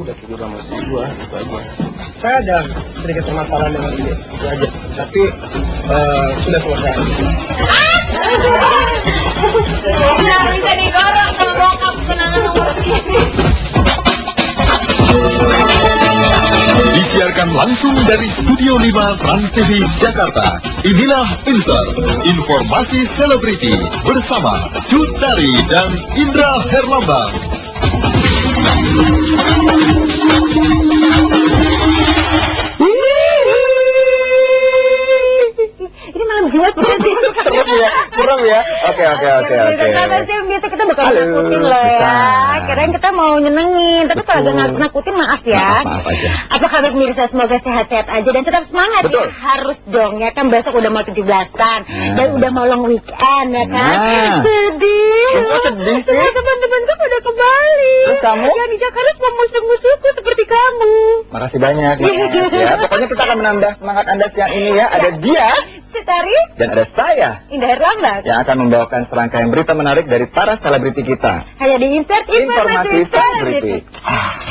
udah tidur sama istri gua, itu aja. Saya ada sedikit permasalahan dengan dia, itu aja. Tapi sudah selesai. Nah, bisa digorok sama bokap kenangan nomor segini. Disiarkan langsung dari Studio 5 Trans TV Jakarta. Inilah Insert, informasi selebriti bersama Cut Tari dan Indra Herlambang. Ini malam jiwa Serem ya? Oke. Karena sih biasa kita bakal nakutin loh ya. Kirain kita mau nyenengin, tapi kalau agak nakutin maaf ya. Maaf aja. Apa kabar pemirsa, semoga sehat-sehat aja dan tetap semangat. Betul. Ya. Harus dong ya, kan besok udah mau 17-an dan udah mau long weekend ya kan. Sedih. Kok sedih sih? Teman-temanku udah kembali. Terus kamu? Yang di Jakarta mau musuh-musuhku seperti kamu. Makasih banyak ya. Pokoknya kita akan menambah semangat Anda siang ini ya. Ada dia Cut Tari dan ada saya Indah Herlambang yang akan membawakan serangkaian berita menarik dari para selebriti kita. hanya di Insert Informasi selebriti.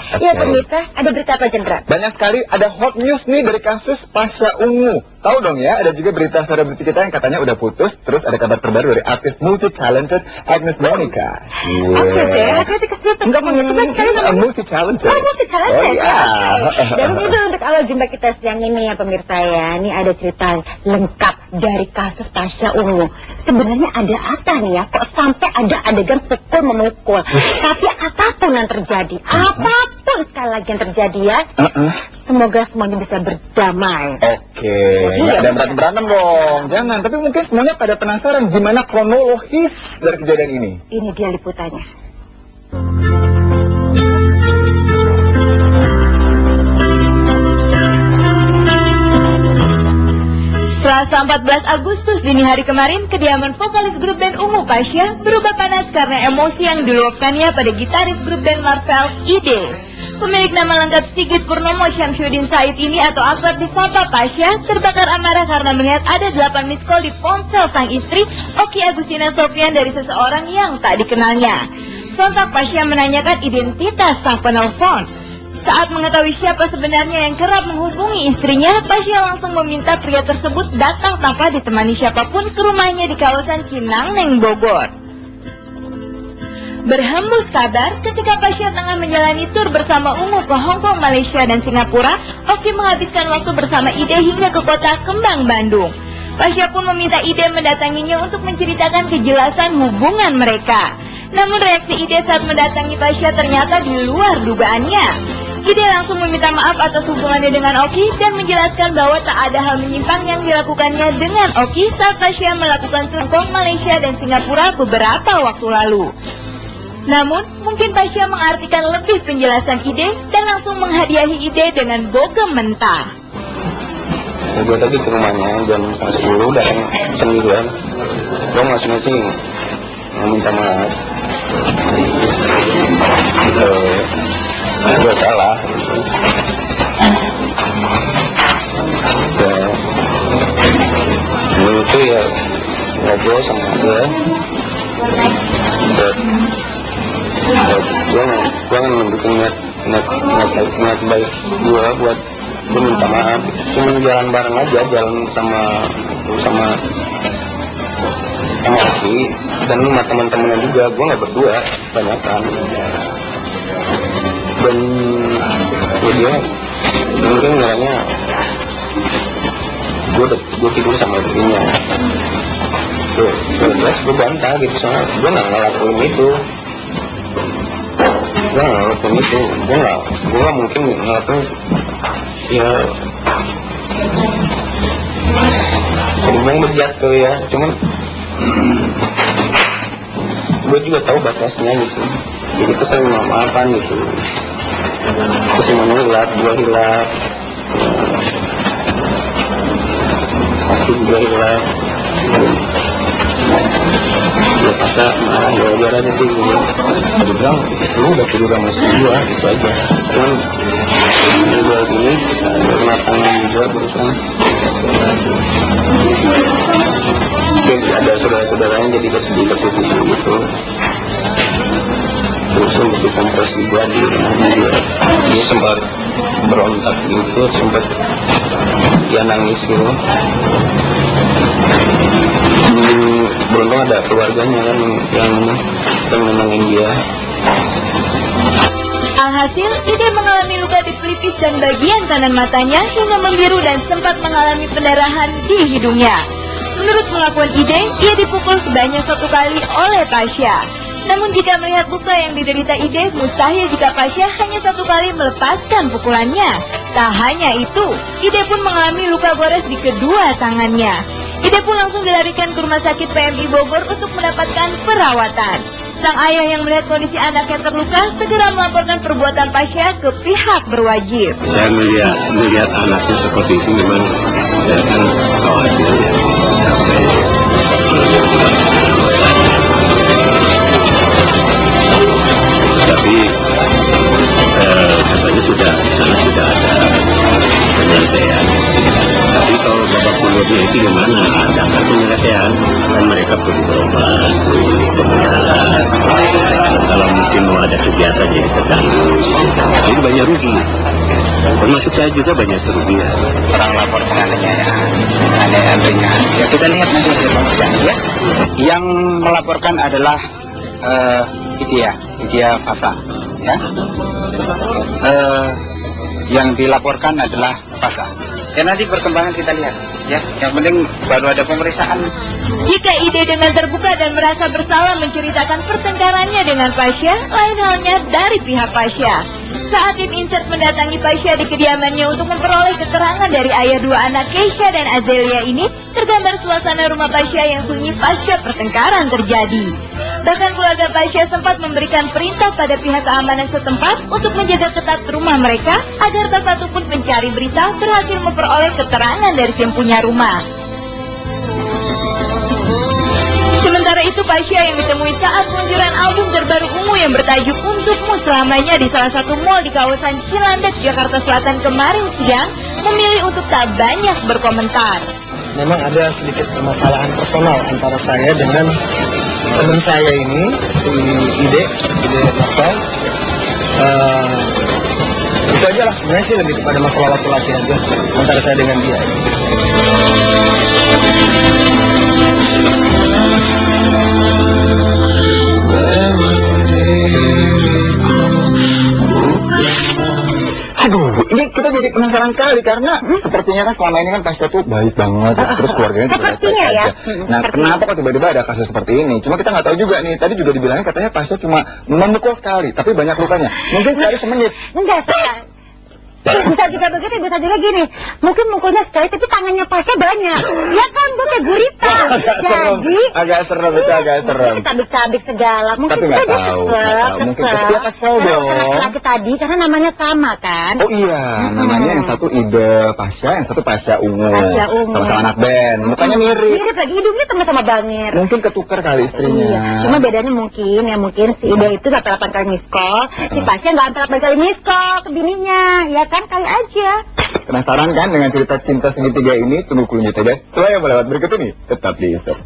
Iya pemirsa, ada berita apa Cendra? Banyak sekali ada hot news nih dari kasus Pasha Ungu. Tahu dong ya, ada juga berita selebriti kita yang katanya udah putus. Terus ada kabar terbaru dari artis multi-talented Agnes Monica. Oke deh, hati-hati kesulitan. Enggak Coba sekali ngomong. multi-talented. Oh, multi-talented. Oh iya. Dan itu untuk awal jumpa kita siang ini ya pemirsa ya. Ini ada cerita lengkap dari kasus Pasha Ungu. Sebenarnya ada apa nih ya? Kok sampai ada adegan pukul memukul? Tapi apapun yang terjadi, apapun sekali lagi yang terjadi ya, semoga semuanya bisa berdamai. Oke, nggak ada berantem dong. Jangan, tapi mungkin semuanya pada penasaran gimana kronologis dari kejadian ini. Ini dia liputannya. Selasa 14 Agustus dini hari kemarin, kediaman vokalis grup band Ungu Pasha berubah panas karena emosi yang diluapkannya pada gitaris grup band Marvels Ide. Pemilik nama lengkap Sigit Purnomo Syamsuddin Said ini atau akrab disapa Pasha terbakar amarah karena melihat ada 8 miss call di ponsel sang istri Oki Agustina Sofyan dari seseorang yang tak dikenalnya. Sontak Pasha menanyakan identitas sang penelpon. Saat mengetahui siapa sebenarnya yang kerap menghubungi istrinya, Pasha langsung meminta pria tersebut datang tanpa ditemani siapapun ke rumahnya di kawasan Cinangneng, Bogor. Berhembus kabar, ketika Pasha tengah menjalani tur bersama Ungu ke Hong Kong, Malaysia, dan Singapura, Oki menghabiskan waktu bersama Ide hingga ke kota Kembang, Bandung. Pasha pun meminta Ide mendatanginya untuk menceritakan kejelasan hubungan mereka. Namun reaksi Ide saat mendatangi Pasha ternyata di luar dugaannya. Ide langsung meminta maaf atas hubungannya dengan Oki dan menjelaskan bahwa tak ada hal menyimpang yang dilakukannya dengan Oki saat Pasha melakukan tur Hong Kong, Malaysia, dan Singapura beberapa waktu lalu. Namun, mungkin Pasha mengartikan lebih penjelasan Ide dan langsung menghadiahi Ide dengan bogem mentah. Gue tadi ke rumahnya jam 10 datang sendirian. Gue masing-masing meminta maaf. Gue salah. Itu ya ngobrol sama dia. Gue kan mendukung niat baik gue buat gue minta maaf. Cuma jalan bareng aja, jalan sama Oki dan sama teman-temannya juga. Gue nggak berdua, banyakan. Dan ya dia mungkin ngiranya gue tidur sama istrinya. Terus gue bantah gitu, soalnya gue nggak ngelakuin itu. Gue nggak mungkin ngelakuin. Ya ngomong bejat tuh ya, cuman gue juga tahu batasnya gitu. Jadi kita sering maafan gitu. Terus semuanya hilap, gue hilap, aku juga hilap. Ya Pasha marah, ya aja sih gitu. Dia bilang, lu udah tidur sama istri gue, gitu aja. Cuman gue gini, matangnya juga berusaha. Mungkin ada saudara-saudaranya jadi kesedih gitu. Terus untuk dikompres juga di rumahnya dia sempat berontak gitu, sempat dia nangis gitu. Beruntung ada keluarganya kan yang menenangin dia. Alhasil, Ide mengalami luka di pelipis dan bagian kanan matanya hingga membiru dan sempat mengalami pendarahan di hidungnya. Menurut pengakuan Ide, ia dipukul sebanyak 1 kali oleh Pasha. Namun jika melihat luka yang diderita Ide, mustahil jika Pasha hanya 1 kali melepaskan pukulannya. Tak hanya itu, Ide pun mengalami luka gores di kedua tangannya. Ide pun langsung dilarikan ke rumah sakit PMI Bogor untuk mendapatkan perawatan. Sang ayah yang melihat kondisi anaknya terluka segera melaporkan perbuatan Pasha ke pihak berwajib. Saya melihat anaknya seperti itu, memang saya kan khawatir ya, sampai tapi katanya sudah ada penyelesaian. Tapi kalau babak belurnya itu gimana? Ada kan penyelesaian, kan mereka perlu berobat, istirahat. Kalau mungkin mau ada kegiatan jadi terganggu, itu banyak rugi. Termasuk saya juga banyak kerugian. Orang lapor penganiayaan ringan. Ya kita lihat nanti hasil pemeriksaan ya. Yang melaporkan adalah Idea Fasa, ya. Yang dilaporkan adalah Fasa. Ya nanti perkembangan kita lihat, ya. Yang penting baru ada pemeriksaan. Jika Ide dengan terbuka dan merasa bersalah menceritakan pertengkarannya dengan Pasha, lain halnya dari pihak Pasha. Saat tim insert mendatangi Pasha di kediamannya untuk memperoleh keterangan dari ayah 2 anak Keisha dan Azelia ini, tergambar suasana rumah Pasha yang sunyi pasca pertengkaran terjadi. Bahkan keluarga Pasha sempat memberikan perintah pada pihak keamanan setempat untuk menjaga ketat rumah mereka agar tak satupun pencari berita berhasil memperoleh keterangan dari yang punya rumah. Sementara itu Pasha yang ditemui saat peluncuran album terbaru Ungu yang bertajuk Untukmu Selamanya di salah satu mal di kawasan Cilandak, Jakarta Selatan kemarin siang, memilih untuk tak banyak berkomentar. Memang ada sedikit permasalahan personal antara saya dengan teman saya ini, si Ide Novel. Itu aja lah, sebenarnya sih lebih kepada masalah laki-laki aja antara saya dengan dia. Aduh, ini kita jadi penasaran sekali karena sepertinya kan selama ini kan Pasha tuh baik banget, terus keluarganya juga baik Sepertinya ya. aja. Nah, kenapa kok tiba-tiba ada kasus seperti ini? Cuma kita nggak tahu juga nih. Tadi juga dibilangnya katanya Pasha cuma memukul sekali, tapi banyak lukanya. Mungkin sekali semenit. Enggak, bisa juga begitu, bisa juga gini. Mungkin mukulnya sekali, tapi tangannya Pasha banyak. Ya kan, gue kayak gurita. Jadi agak serem itu, agak serem. Cabik-cabik segala. Mungkin Tapi nggak tahu. Mungkin dia kesel dong. Laki-laki tadi, karena namanya sama kan. Oh iya, namanya yang satu Ide Pasha, yang satu Pasha Ungu. Pasha Ungu. Sama-sama anak band, mukanya mirip. Mirip lagi, hidungnya sama-sama bangir. Mungkin ketukar kali istrinya. Iya, cuma bedanya mungkin si Ida itu 8 kali miss call, si Pasha nggak 8 kali miss call ke bininya, ya kan, kali aja. Penasaran kan dengan cerita cinta segitiga ini? Tunggu klunya saja. Setelah yang melewat berikut ini, tetap di Insert.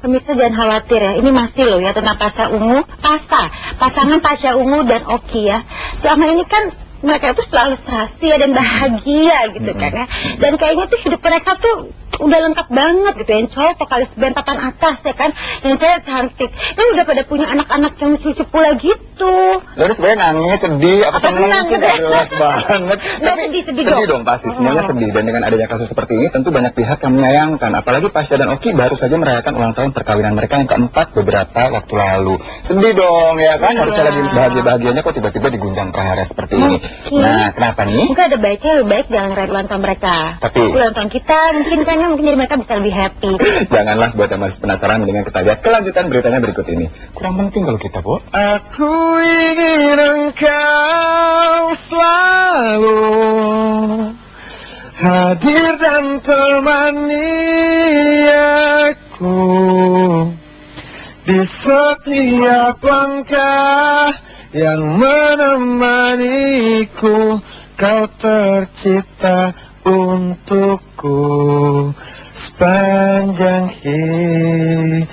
Pemirsa jangan khawatir ya, ini masih loh ya tentang pasangan Pasha Ungu dan Oki ya. Selama ini kan mereka tuh selalu serasi ya dan bahagia gitu kan ya. Dan kayaknya tuh hidup mereka tuh udah lengkap banget gitu, yang cowok vokalis band papan atas ya kan, yang cewek cantik, dan udah pada punya anak-anak yang lucu-lucu pula gitu. Lalu sebenarnya nangis, sedih, apa senang gitu tidak jelas banget. Tapi sedih dong pasti, semuanya sedih. Dan dengan adanya kasus seperti ini, tentu banyak pihak yang menyayangkan. Apalagi Pasha dan Oki baru saja merayakan ulang tahun perkawinan mereka yang keempat beberapa waktu lalu. Sedih dong ya kan, harusnya lagi bahagia-bahagianya kok tiba-tiba diguncang prahara seperti ini. Nah, kenapa nih? Mungkin ada baiknya lebih baik jangan ngerayain ulang tahun mereka. Tapi ulang tahun kita mungkin jadi mereka bisa lebih happy. Janganlah, buat yang masih penasaran dengan kita lihat kelanjutan beritanya berikut ini. Kurang penting kalau kita, Bu. Aku ingin engkau selalu hadir dan temani aku di setiap langkah yang menemaniku. Kau tercipta untukku sepanjang hidup.